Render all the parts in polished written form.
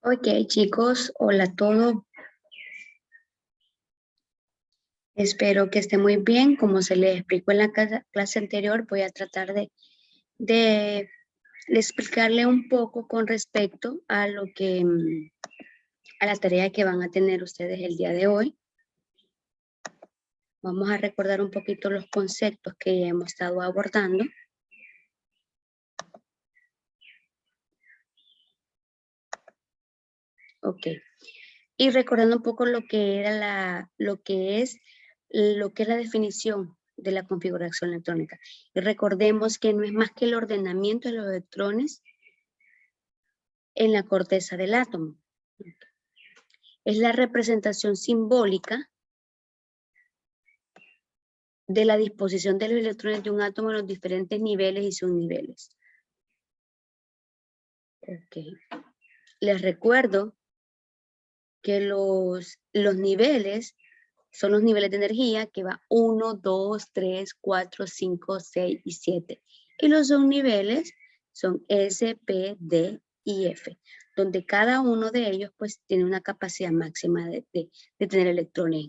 Ok, chicos, hola a todos. Espero que esté muy bien. Como se les explicó en la clase anterior, voy a tratar de explicarle un poco con respecto a lo que a la tarea que van a tener ustedes el día de hoy. Vamos a recordar un poquito los conceptos que hemos estado abordando. Ok. Y recordando un poco lo que era lo que es la definición de la configuración electrónica. Y recordemos que no es más que el ordenamiento de los electrones en la corteza del átomo. Es la representación simbólica de la disposición de los electrones de un átomo en los diferentes niveles y subniveles. Okay. Les recuerdo que los niveles son los niveles de energía que va 1, 2, 3, 4, 5, 6 y 7. Y los subniveles son S, P, D y F, donde cada uno de ellos pues tiene una capacidad máxima de tener electrones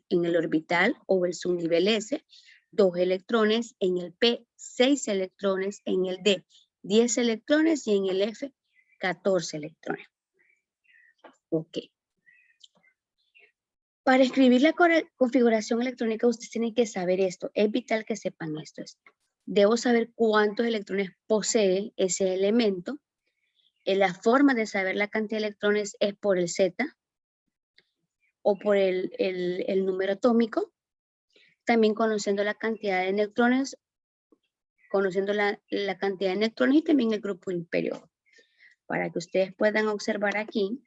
en el orbital o el subnivel S, 2 electrones, en el P 6 electrones, en el D 10 electrones y en el F 14 electrones. Ok. Para escribir la configuración electrónica, ustedes tienen que saber esto. Es vital que sepan esto. Debo saber cuántos electrones posee ese elemento. La forma de saber la cantidad de electrones es por el Z o por el número atómico. También conociendo la cantidad de neutrones, conociendo la cantidad de neutrones y también el grupo imperial. Para que ustedes puedan observar aquí,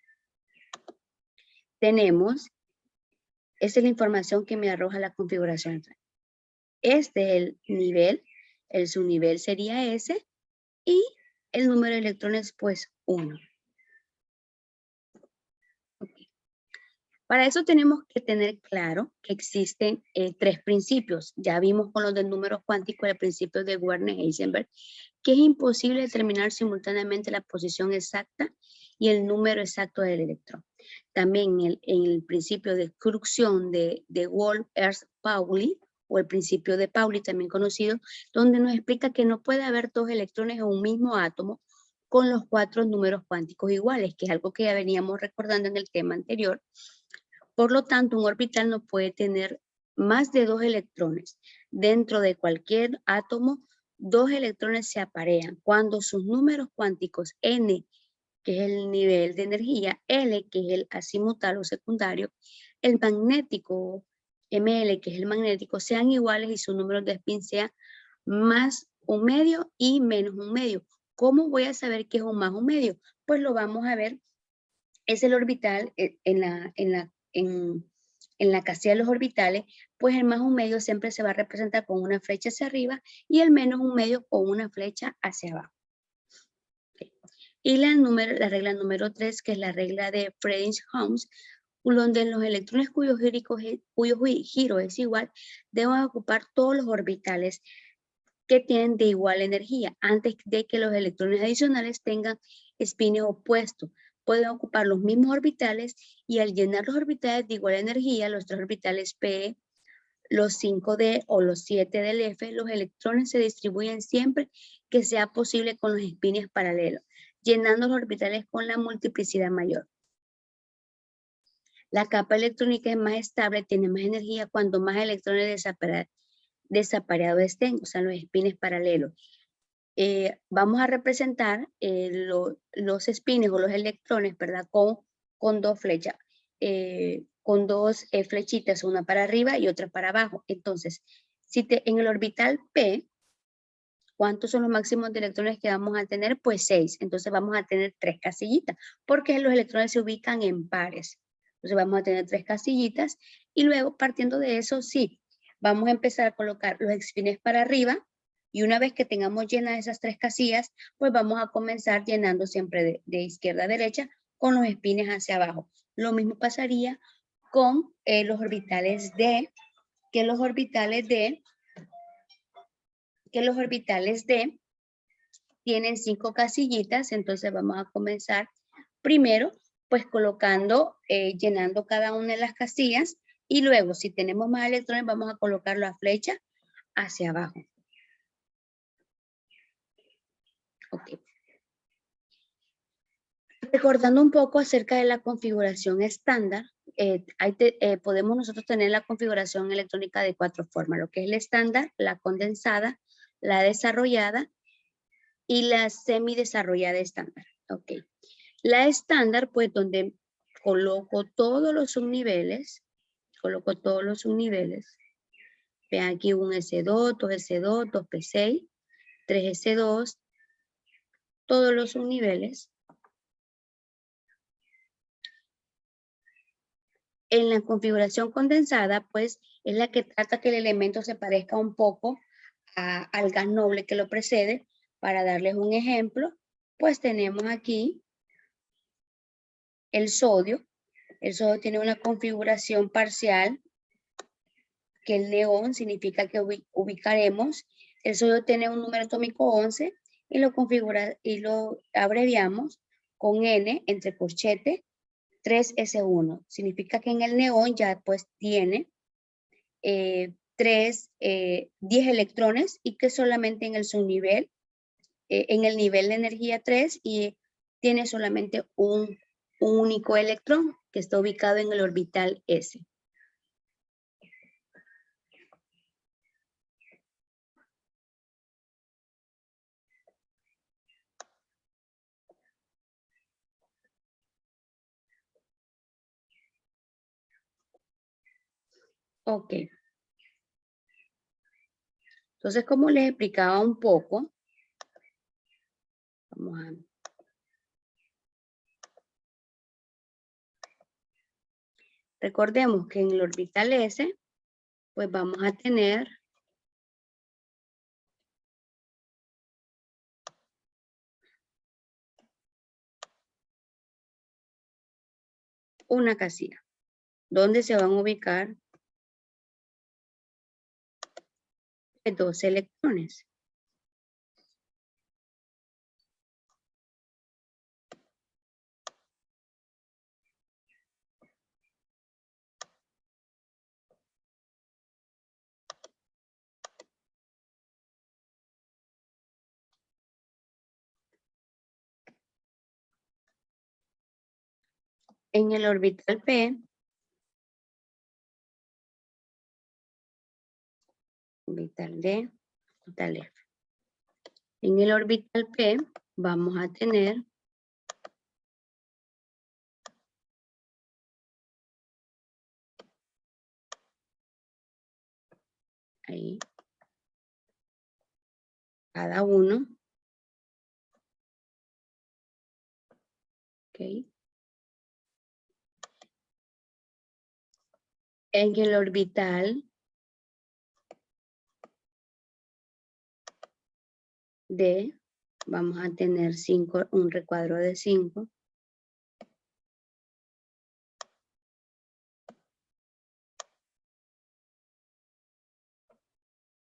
tenemos, esta es la información que me arroja la configuración. Este es el nivel, el subnivel sería S y el número de electrones pues 1. Okay. Para eso tenemos que tener claro que existen 3 principios. Ya vimos con los del número cuántico el principio de Werner-Heisenberg, que es imposible determinar simultáneamente la posición exacta y el número exacto del electrón. También en el principio de exclusión de Wolff-Pauli, o el principio de Pauli, también conocido, donde nos explica que no puede haber 2 electrones en un mismo átomo con los 4 números cuánticos iguales, que es algo que ya veníamos recordando en el tema anterior. Por lo tanto, un orbital no puede tener más de 2 electrones. Dentro de cualquier átomo, 2 electrones se aparean cuando sus números cuánticos n, que es el nivel de energía, L, que es el azimutal o secundario, el magnético, ML, que es el magnético, sean iguales y su número de spin sea más un medio y menos un medio. ¿Cómo voy a saber qué es un más un medio? Pues lo vamos a ver. Es el orbital en la casilla de los orbitales, pues el más un medio siempre se va a representar con una flecha hacia arriba y el menos un medio con una flecha hacia abajo. Y la regla número 3, que es la regla de Friedrich-Holmes, donde los electrones cuyo giro es igual, deben ocupar todos los orbitales que tienen de igual energía, antes de que los electrones adicionales tengan espines opuestos. Pueden ocupar los mismos orbitales y al llenar los orbitales de igual energía, los 3 orbitales P, los 5D o los 7 del F, los electrones se distribuyen siempre que sea posible con los espines paralelos, llenando los orbitales con la multiplicidad mayor. La capa electrónica es más estable, tiene más energía cuando más electrones desapareados estén, o sea, los espines paralelos. Vamos a representar los espines o los electrones, ¿verdad? Con 2 flechas, con 2 flechitas, una para arriba y otra para abajo. Entonces, en el orbital P, ¿cuántos son los máximos de electrones que vamos a tener? Pues 6. Entonces vamos a tener 3 casillitas, porque los electrones se ubican en pares. Entonces vamos a tener 3 casillitas y luego partiendo de eso, sí, vamos a empezar a colocar los espines para arriba y una vez que tengamos llenas esas 3 casillas, pues vamos a comenzar llenando siempre de izquierda a derecha con los espines hacia abajo. Lo mismo pasaría con los orbitales D, que los orbitales D tienen 5 casillitas, entonces vamos a comenzar primero pues colocando, llenando cada una de las casillas, y luego si tenemos más electrones vamos a colocar la flecha hacia abajo. Ok. Recordando un poco acerca de la configuración estándar, podemos nosotros tener la configuración electrónica de 4 formas, lo que es el estándar, la condensada, la desarrollada y la semidesarrollada estándar. Ok. La estándar, pues donde coloco todos los subniveles, vean aquí un S2, 2S2, 2P6, 3S2, todos los subniveles. En la configuración condensada, pues, es la que trata que el elemento se parezca un poco al gas noble que lo precede. Para darles un ejemplo, pues tenemos aquí el sodio. El sodio tiene una configuración parcial, que el neón significa que ubicaremos. El sodio tiene un número atómico 11 y lo abreviamos con N entre corchete 3S1. Significa que en el neón ya pues tiene 10 electrones y que solamente en el subnivel, en el nivel de energía 3, y tiene solamente un único electrón que está ubicado en el orbital S. Ok. Entonces, como les explicaba un poco, vamos a... Recordemos que en el orbital S, pues vamos a tener una casilla, donde se van a ubicar 2 electrones. En el orbital P, orbital D, orbital F. En el orbital P vamos a tener ahí cada uno. Okay. En el orbital D vamos a tener un recuadro de 5.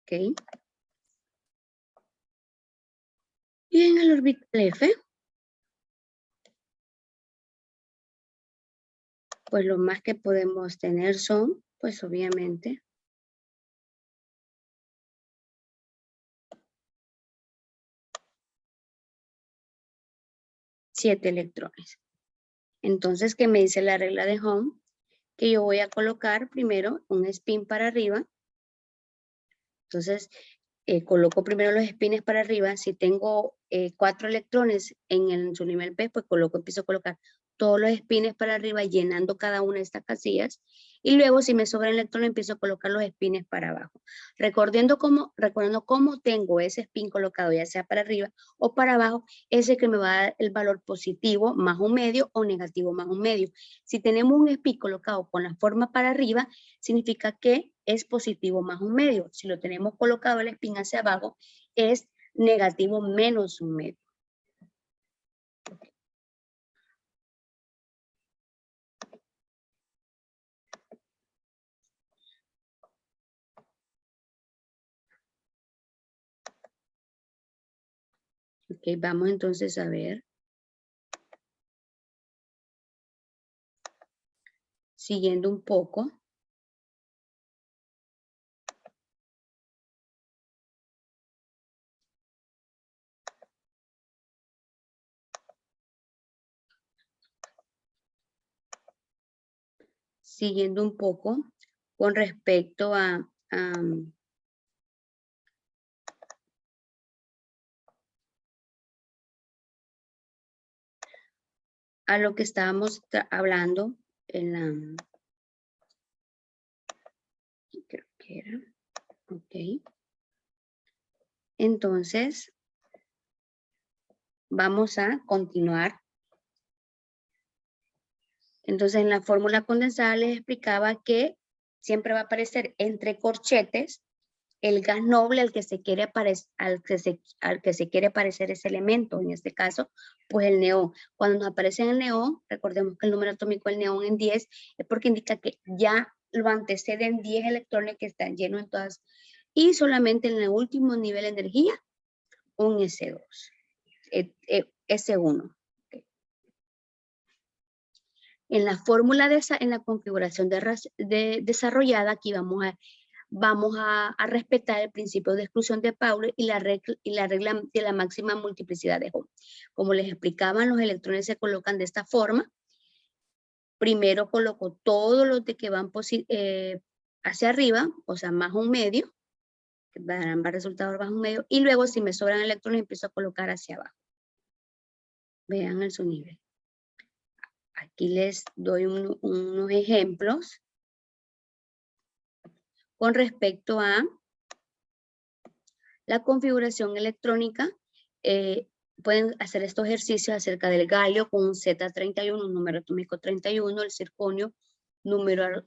Okay. Y en el orbital F, pues lo más que podemos tener son, pues obviamente, 7 electrones. Entonces, ¿qué me dice la regla de Ohm? Que yo voy a colocar primero un spin para arriba. Entonces, coloco primero los spins para arriba. Si tengo 4 electrones en su nivel P, pues empiezo a colocar todos los spins para arriba, llenando cada una de estas casillas. Y luego, si me sobran electrones, empiezo a colocar los spins para abajo. Recordando cómo tengo ese spin colocado, ya sea para arriba o para abajo, ese que me va a dar el valor positivo más un medio o negativo más un medio. Si tenemos un spin colocado con la forma para arriba, significa que es positivo más un medio. Si lo tenemos colocado el spin hacia abajo, es negativo menos un medio. Ok, vamos entonces a ver. siguiendo un poco. Siguiendo un poco con respecto a lo que estábamos hablando en la... Creo que era... Ok. Entonces, vamos a continuar. Entonces, en la fórmula condensada les explicaba que siempre va a aparecer entre corchetes el gas noble al que se quiere parecer ese elemento, en este caso, pues el neón. Cuando nos aparece en el neón, recordemos que el número atómico del neón en 10 es porque indica que ya lo anteceden 10 electrones que están llenos en todas, y solamente en el último nivel de energía, un S2, S1. En la fórmula en la configuración desarrollada, aquí vamos a respetar el principio de exclusión de Pauli y la regla de la máxima multiplicidad de Hom. Como les explicaban, los electrones se colocan de esta forma. Primero coloco todos los que van hacia arriba, o sea, más un medio, que darán resultados más un medio, y luego si me sobran electrones empiezo a colocar hacia abajo. Vean el su nivel. Aquí les doy unos ejemplos con respecto a la configuración electrónica. Pueden hacer estos ejercicios acerca del galio con un Z31, un número atómico 31, el circonio, número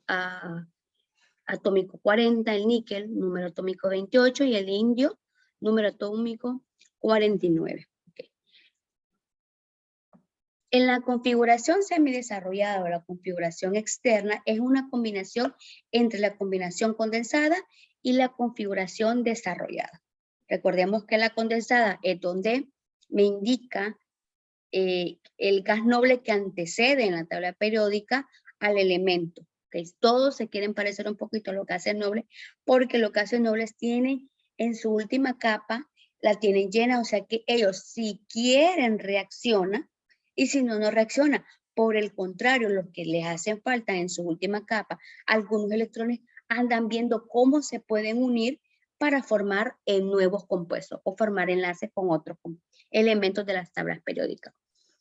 atómico 40, el níquel, número atómico 28, y el indio, número atómico 49. Okay. En la configuración semidesarrollada o la configuración externa es una combinación entre la combinación condensada y la configuración desarrollada. Recordemos que la condensada es donde me indica el gas noble que antecede en la tabla periódica al elemento. ¿Okay? Todos se quieren parecer un poquito a los gases nobles, porque los gases nobles tienen en su última capa, la tienen llena, o sea que ellos si quieren reaccionan, y si no, no reacciona. Por el contrario, los que les hacen falta en su última capa, algunos electrones andan viendo cómo se pueden unir para formar nuevos compuestos o formar enlaces con otros elementos de las tablas periódicas.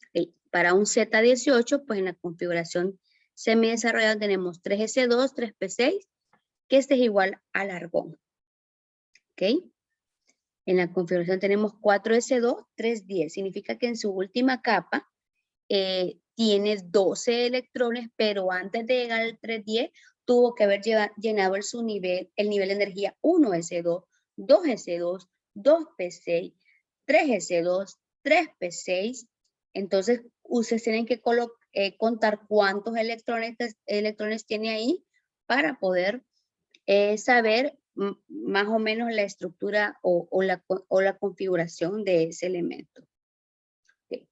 Okay. Para un Z18, pues en la configuración semidesarrollada tenemos 3S2, 3P6, que este es igual al argón. ¿Ok? En la configuración tenemos 4S2, 310. Significa que en su última capa tiene 12 electrones, pero antes de llegar al 310 tuvo que haber llenado el nivel de energía 1S2, 2S2, 2P6, 3S2, 3P6. Entonces, ustedes tienen que contar cuántos electrones tiene ahí para poder saber más o menos la estructura o la configuración de ese elemento. Okay.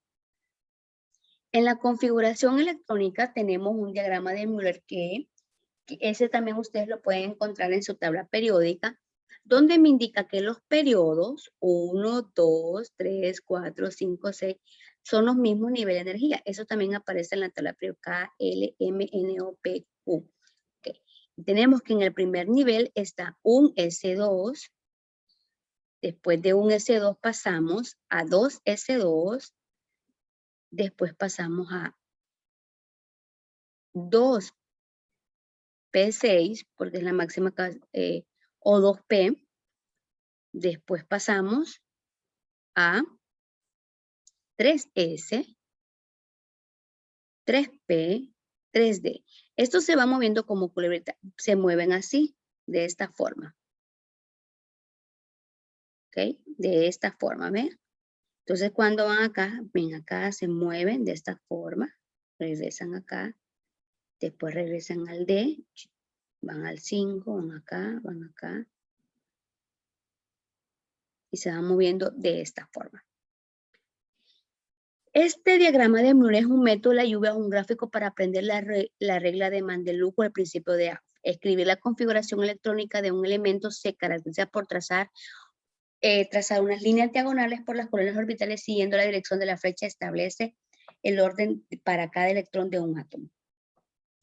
En la configuración electrónica tenemos un diagrama de Müller que ese también ustedes lo pueden encontrar en su tabla periódica, donde me indica que los periodos 1, 2, 3, 4, 5, 6 son los mismos niveles de energía. Eso también aparece en la tabla periódica L, M, N, O, P, Q. Okay. Tenemos que en el primer nivel está un S2. Después de un S2 pasamos a 2 S2. Después pasamos a 2 P6, porque es la máxima, o 2P. Después pasamos a 3S, 3P, 3D. Esto se va moviendo como culebrita. Se mueven así, de esta forma. ¿Ok? De esta forma, ¿ven? Entonces, cuando van acá, ven acá, se mueven de esta forma. Regresan acá. Después regresan al D. Van al 5, van acá, van acá. Y se van moviendo de esta forma. Este diagrama de Moore es un método, la lluvia es un gráfico para aprender la regla de Mandelbrot o el principio de A. Escribir la configuración electrónica de un elemento se caracteriza por trazar unas líneas diagonales por las columnas orbitales siguiendo la dirección de la flecha. Establece el orden para cada electrón de un átomo.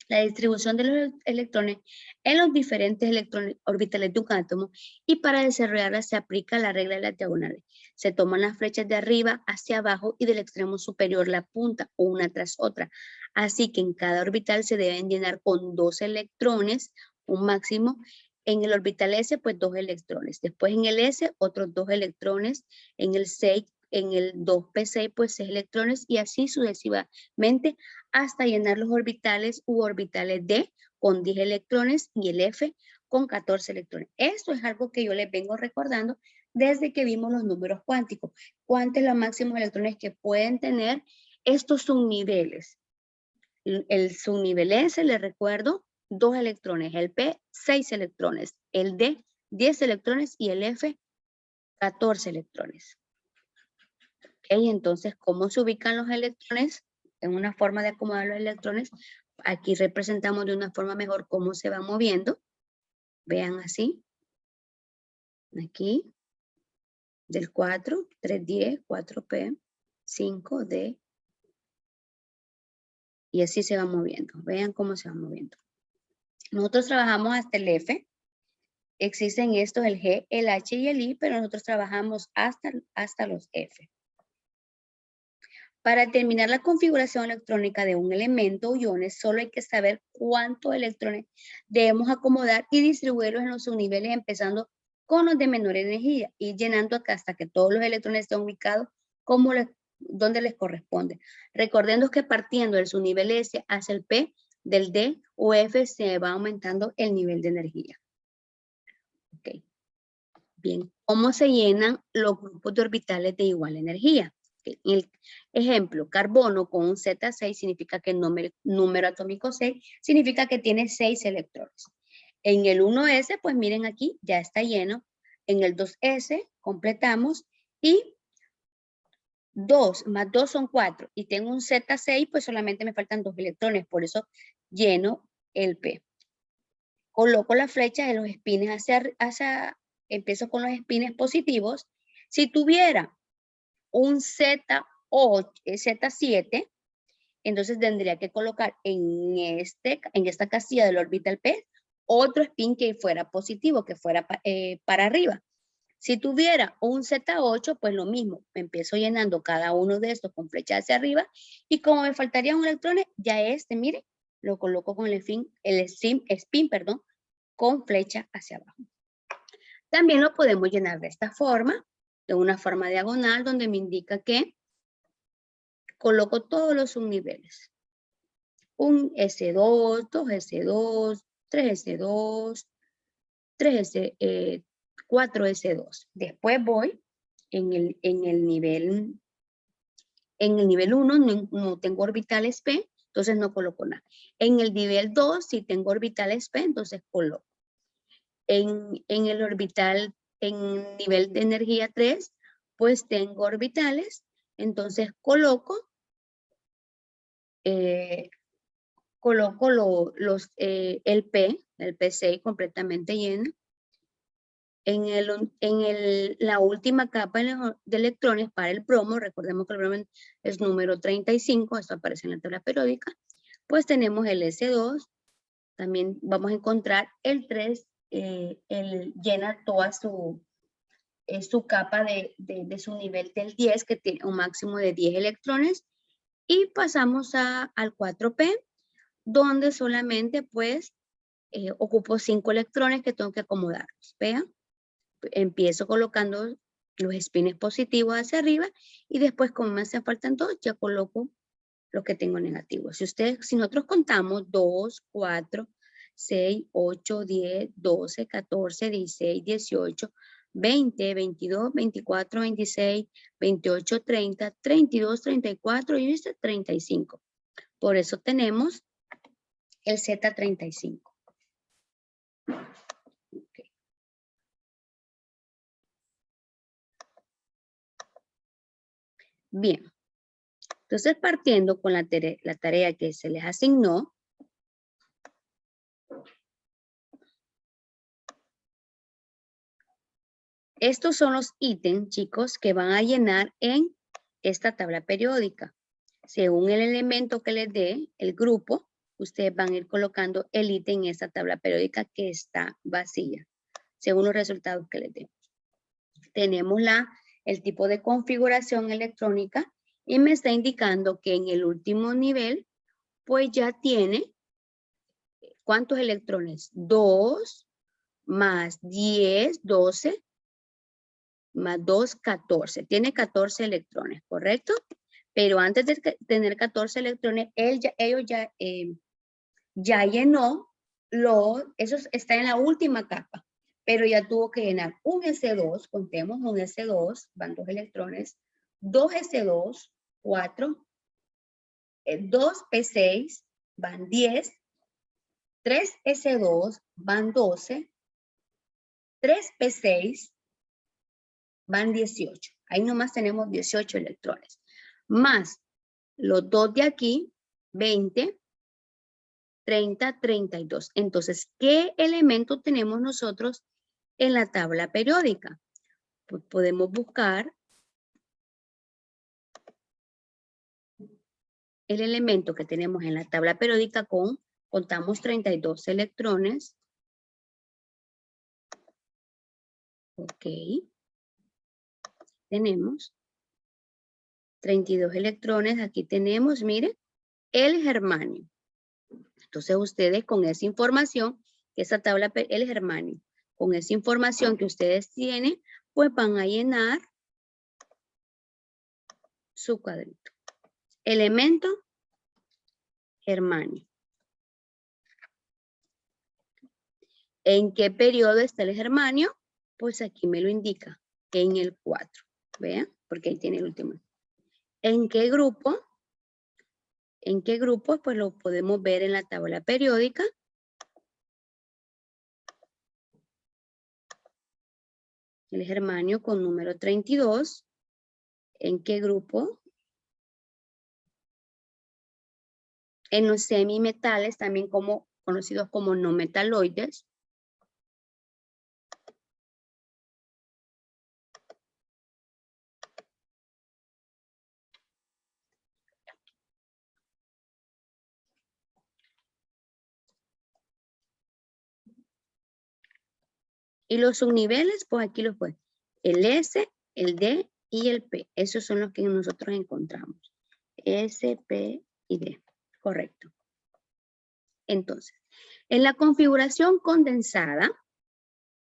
La distribución de los electrones en los diferentes electrones orbitales de un átomo, y para desarrollarla se aplica la regla de las diagonales. Se toman las flechas de arriba hacia abajo y del extremo superior la punta, una tras otra. Así que en cada orbital se deben llenar con 2 electrones, un máximo. En el orbital S, pues 2 electrones. Después en el S, otros 2 electrones. En el 6, en el 2p6, pues 6 electrones, y así sucesivamente hasta llenar los orbitales u orbitales D con 10 electrones y el F con 14 electrones. Esto es algo que yo les vengo recordando desde que vimos los números cuánticos. ¿Cuántos son los máximos electrones que pueden tener estos subniveles? El subnivel S, les recuerdo, 2 electrones, el P, 6 electrones, el D, 10 electrones y el F, 14 electrones. Okay, entonces, ¿cómo se ubican los electrones? En una forma de acomodar los electrones. Aquí representamos de una forma mejor cómo se van moviendo. Vean así. Aquí. Del 4, 3D, 4P, 5D. Y así se va moviendo. Vean cómo se va moviendo. Nosotros trabajamos hasta el F. Existen estos, el G, el H y el I, pero nosotros trabajamos hasta los F. Para determinar la configuración electrónica de un elemento o iones, solo hay que saber cuántos electrones debemos acomodar y distribuirlos en los subniveles, empezando con los de menor energía y llenando acá hasta que todos los electrones estén ubicados donde les corresponde. Recordemos que partiendo del subnivel S hacia el P, del D o F, se va aumentando el nivel de energía. Okay. Bien, ¿cómo se llenan los grupos de orbitales de igual energía? El ejemplo, carbono con un Z6 significa que el número atómico 6 significa que tiene 6 electrones. En el 1s, pues miren aquí, ya está lleno. En el 2s completamos y 2 más 2 son 4 y tengo un Z6, pues solamente me faltan 2 electrones, por eso lleno el P. Coloco la flecha de los espines empiezo con los espines positivos. Si tuviera un Z8, Z7, entonces tendría que colocar en esta casilla del orbital P otro spin que fuera positivo, que fuera para arriba. Si tuviera un Z8, pues lo mismo, me empiezo llenando cada uno de estos con flecha hacia arriba, y como me faltaría un electrón, ya mire, lo coloco con el spin, con flecha hacia abajo. También lo podemos llenar de esta forma, de una forma diagonal, donde me indica que coloco todos los subniveles. Un S2, 2S2, 3S2, 4S2. Después voy en el nivel 1, no tengo orbitales P, entonces no coloco nada. En el nivel 2, si tengo orbitales P, entonces coloco. En el orbital, en nivel de energía 3, pues tengo orbitales, entonces coloco el P6 completamente lleno. La última capa de electrones para el bromo, recordemos que el bromo es número 35, esto aparece en la tabla periódica, pues tenemos el S2, también vamos a encontrar el 3, él llena toda su capa de su nivel del 10, que tiene un máximo de 10 electrones, y pasamos al 4P, donde solamente pues ocupo 5 electrones que tengo que acomodarlos. Vean, empiezo colocando los espines positivos hacia arriba y después, como me hacen falta 2, ya coloco los que tengo negativos. Si nosotros contamos 2, 4, 6, 8, 10, 12, 14, 16, 18, 20, 22, 24, 26, 28, 30, 32, 34 y 35. Por eso tenemos el Z35. Okay. Bien. Entonces, partiendo con la tarea que se les asignó, estos son los ítems, chicos, que van a llenar en esta tabla periódica. Según el elemento que les dé, el grupo, ustedes van a ir colocando el ítem en esta tabla periódica que está vacía, según los resultados que les dé. Tenemos el tipo de configuración electrónica y me está indicando que en el último nivel, pues ya tiene, ¿cuántos electrones? 2 más 10, 12, más 2, 14. Tiene 14 electrones, ¿correcto? Pero antes de tener 14 electrones, ellos ya llenó, eso está en la última capa, pero ya tuvo que llenar un S2, contemos un S2, van 2 electrones, 2 S2, 4, 2 P6, van 10, 3 S2, van 12, 3 P6, van 18. Ahí nomás tenemos 18 electrones. Más los 2 de aquí, 20, 30, 32. Entonces, ¿qué elemento tenemos nosotros en la tabla periódica? Pues podemos buscar el elemento que tenemos en la tabla periódica contamos 32 electrones. Ok. Tenemos 32 electrones. Aquí tenemos, miren, el germanio. Entonces ustedes con esa información, esa tabla, el germanio, con esa información que ustedes tienen, pues van a llenar su cuadrito. Elemento germanio. ¿En qué periodo está el germanio? Pues aquí me lo indica, en el 4. Vean, porque ahí tiene el último. ¿En qué grupo? ¿En qué grupo? Pues lo podemos ver en la tabla periódica. El germanio con número 32. ¿En qué grupo? En los semimetales, también conocidos como no metaloides. Y los subniveles, pues aquí los pueden. El S, el D y el P. Esos son los que nosotros encontramos. S, P y D. Correcto. Entonces, en la configuración condensada,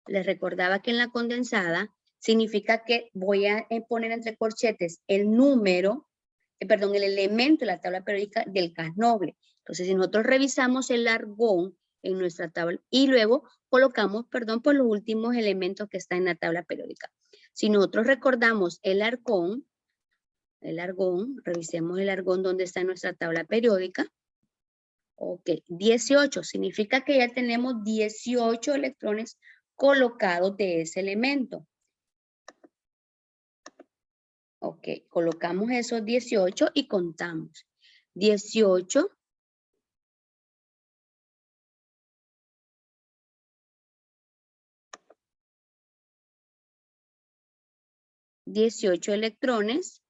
les recordaba que en la condensada significa que voy a poner entre corchetes el número, el elemento de la tabla periódica del gas noble. Entonces, si nosotros revisamos el argón en nuestra tabla y luego colocamos, por los últimos elementos que están en la tabla periódica. Si nosotros recordamos el argón, revisemos el argón donde está en nuestra tabla periódica. Ok, 18 significa que ya tenemos 18 electrones colocados de ese elemento. Ok, colocamos esos 18 y contamos. 18 electrones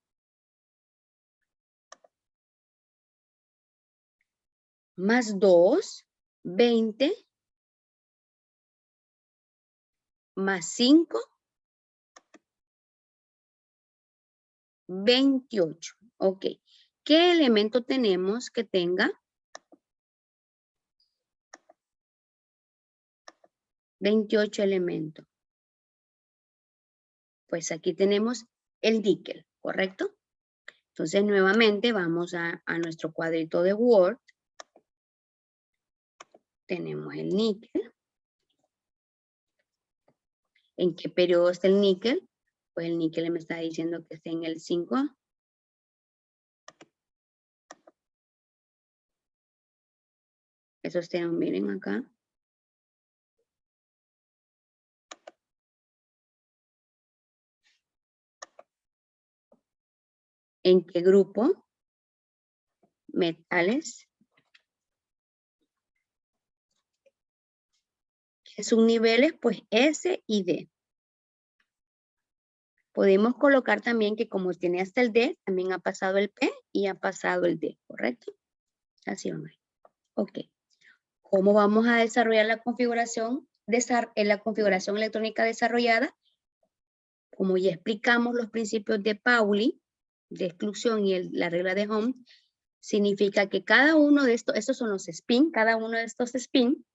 más 2, 20 más 5, 28. Ok. ¿Qué elemento tenemos que tenga 28 elementos? Pues aquí tenemos el níquel, ¿correcto? Entonces, nuevamente vamos a nuestro cuadrito de Word. Tenemos el níquel. ¿En qué periodo está el níquel? Pues el níquel me está diciendo que está en el 5. Esos tenemos, miren acá. ¿En qué grupo? metales. Sus niveles, pues S y D. Podemos colocar también que como tiene hasta el D, también ha pasado el P y ha pasado el D, ¿correcto? Así vamos. Ok. ¿Cómo vamos a desarrollar la configuración electrónica desarrollada? Como ya explicamos los principios de Pauli, de exclusión y la regla de Ohm, significa que cada uno de estos son los spin, cada uno de estos spin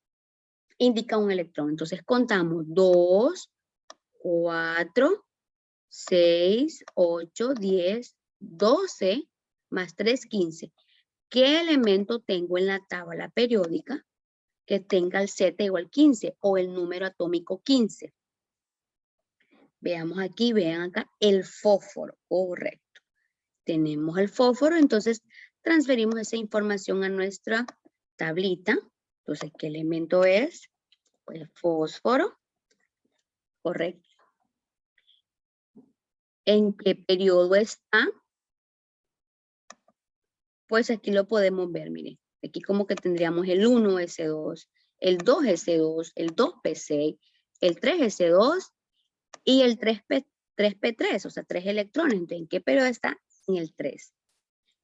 indica un electrón. Entonces contamos 2, 4, 6, 8, 10, 12, más 3, 15. ¿Qué elemento tengo en la tabla periódica que tenga el Z igual 15 o el número atómico 15? Veamos aquí, vean acá, el fósforo, correcto. Tenemos el fósforo, entonces transferimos esa información a nuestra tablita. Entonces, ¿qué elemento es? Pues fósforo, correcto. ¿En qué periodo está? Pues aquí lo podemos ver, miren. Aquí como que tendríamos el 1s2, el 2s2, el 2p6, el 3s2 y el 3p3, o sea, 3 electrones. Entonces, ¿en qué periodo está? En el 3.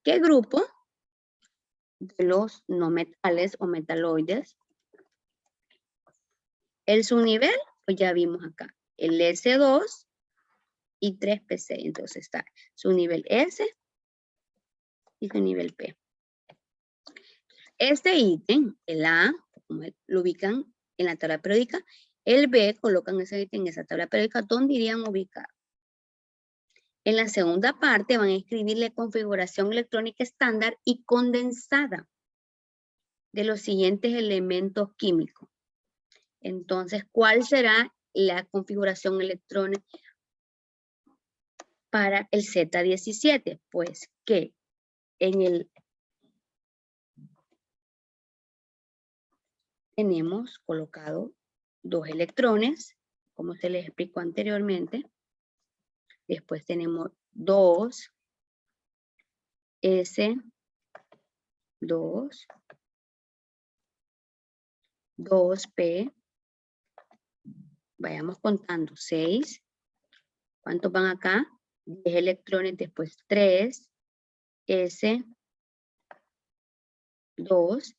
¿Qué grupo? De los no metales o metaloides. El subnivel, pues ya vimos acá, el S2 y 3p6. Entonces está su nivel S y su nivel P. Este ítem, el A, como lo ubican en la tabla periódica, el B colocan ese ítem en esa tabla periódica, ¿dónde irían ubicados? En la segunda parte van a escribirle configuración electrónica estándar y condensada de los siguientes elementos químicos. Entonces, ¿cuál será la configuración electrónica para el Z17? Pues que en el tenemos colocado 2 electrones, como se les explicó anteriormente. Después tenemos 2 S, 2, 2P. Vayamos contando, 6. ¿Cuántos van acá? 10 electrones, después 3, S, 2,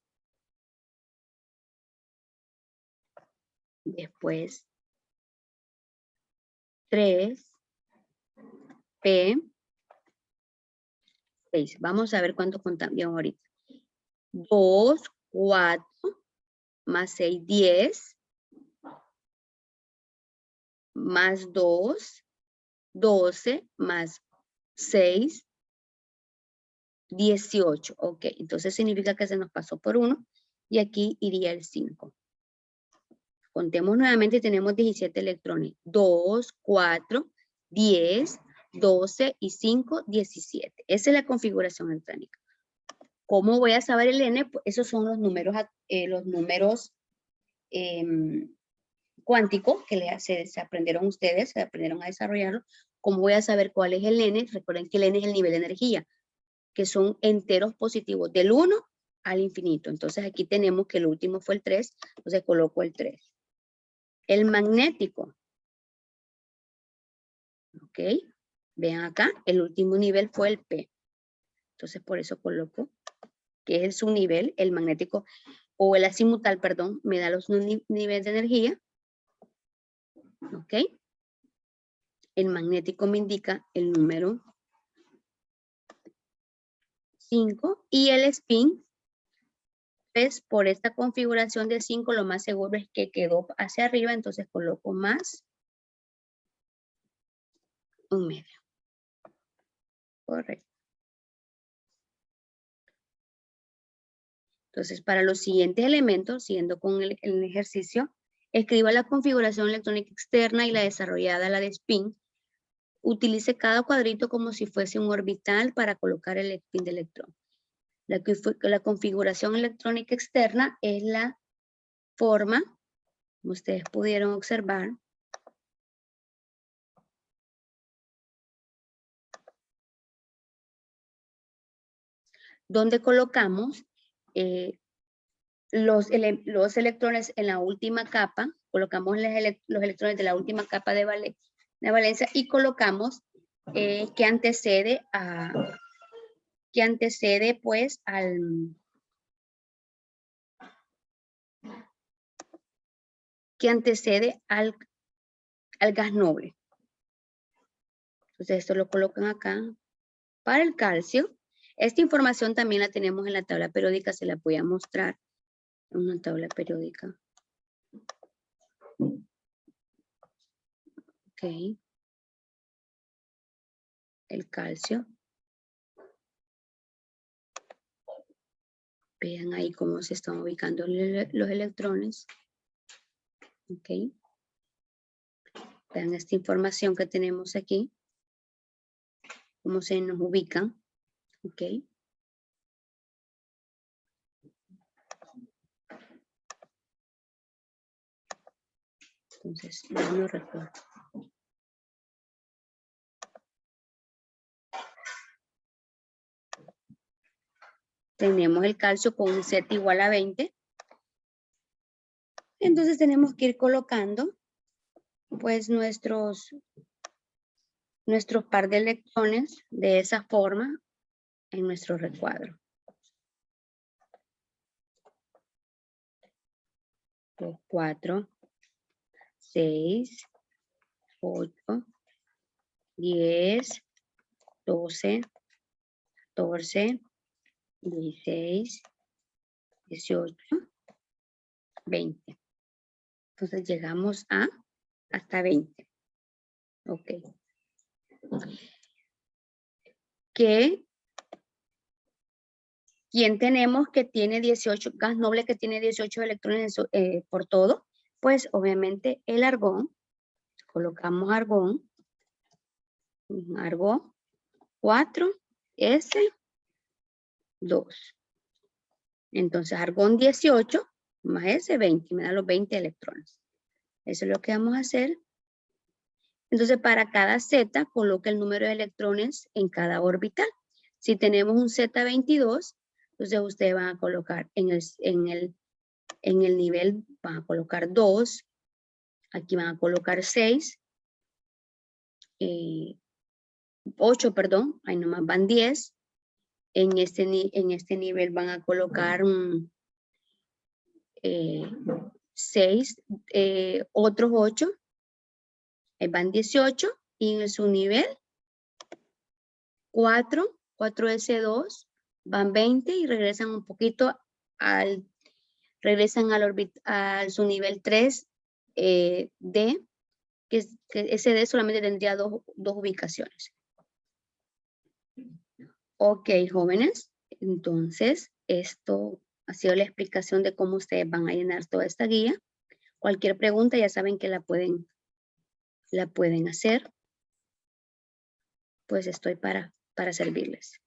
después 3, P, 6. Vamos a ver cuánto contamos ahorita. 2, 4, más 6, 10, más 2, 12, más 6, 18. Ok, entonces significa que se nos pasó por 1 y aquí iría el 5. Contemos nuevamente y tenemos 17 electrones. 2, 4, 10, 12 y 5, 17. Esa es la configuración electrónica. ¿Cómo voy a saber el N? Pues esos son los números cuánticos que se aprendieron ustedes, se aprendieron a desarrollarlo. ¿Cómo voy a saber cuál es el N? Recuerden que el N es el nivel de energía, que son enteros positivos del 1 al infinito. Entonces aquí tenemos que el último fue el 3, entonces coloco el 3. El magnético. ¿Ok? Vean acá, el último nivel fue el P. Entonces por eso coloco que es el subnivel, el magnético, o el azimutal, perdón, me da los niveles de energía. ¿Ok? El magnético me indica el número 5 y el spin, pues por esta configuración de 5 lo más seguro es que quedó hacia arriba, entonces coloco más un medio. Correcto. Entonces, para los siguientes elementos, siguiendo con el ejercicio, escriba la configuración electrónica externa y la desarrollada, la de spin. Utilice cada cuadrito como si fuese un orbital para colocar el spin de electrón. La configuración electrónica externa es la forma, como ustedes pudieron observar, donde colocamos los electrones en la última capa, colocamos los electrones de la última capa de valencia y colocamos que antecede pues al gas noble. Entonces esto lo colocan acá. Para el calcio, esta información también la tenemos en la tabla periódica, se la voy a mostrar en una tabla periódica. Ok. El calcio. Vean ahí cómo se están ubicando los electrones. Ok. Vean esta información que tenemos aquí. Cómo se nos ubican. Ok. Entonces, no recuerdo. Tenemos el calcio con un Z igual a 20. Entonces tenemos que ir colocando pues nuestros par de electrones de esa forma en nuestro recuadro. 4, 6, 8, 10, 12, 14, 16, 18, 20. Entonces llegamos hasta 20. Ok. ¿Quién tenemos que tiene 18, gas noble que tiene 18 electrones por todo? Pues obviamente el argón. Colocamos argón. Argón 4, S, 2. Entonces argón 18 más S 20, me da los 20 electrones. Eso es lo que vamos a hacer. Entonces para cada Z coloca el número de electrones en cada orbital. Si tenemos un Z22, entonces ustedes van a colocar en el nivel, van a colocar 2, aquí van a colocar 6, 8, perdón, ahí nomás van 10, en este nivel van a colocar 6, otros 8, van 18, y en su nivel 4S2, van 20 y regresan un poquito regresan al su nivel 3 D, que ese D solamente tendría dos ubicaciones. Ok, jóvenes, entonces esto ha sido la explicación de cómo ustedes van a llenar toda esta guía. Cualquier pregunta ya saben que la pueden hacer. Pues estoy para servirles.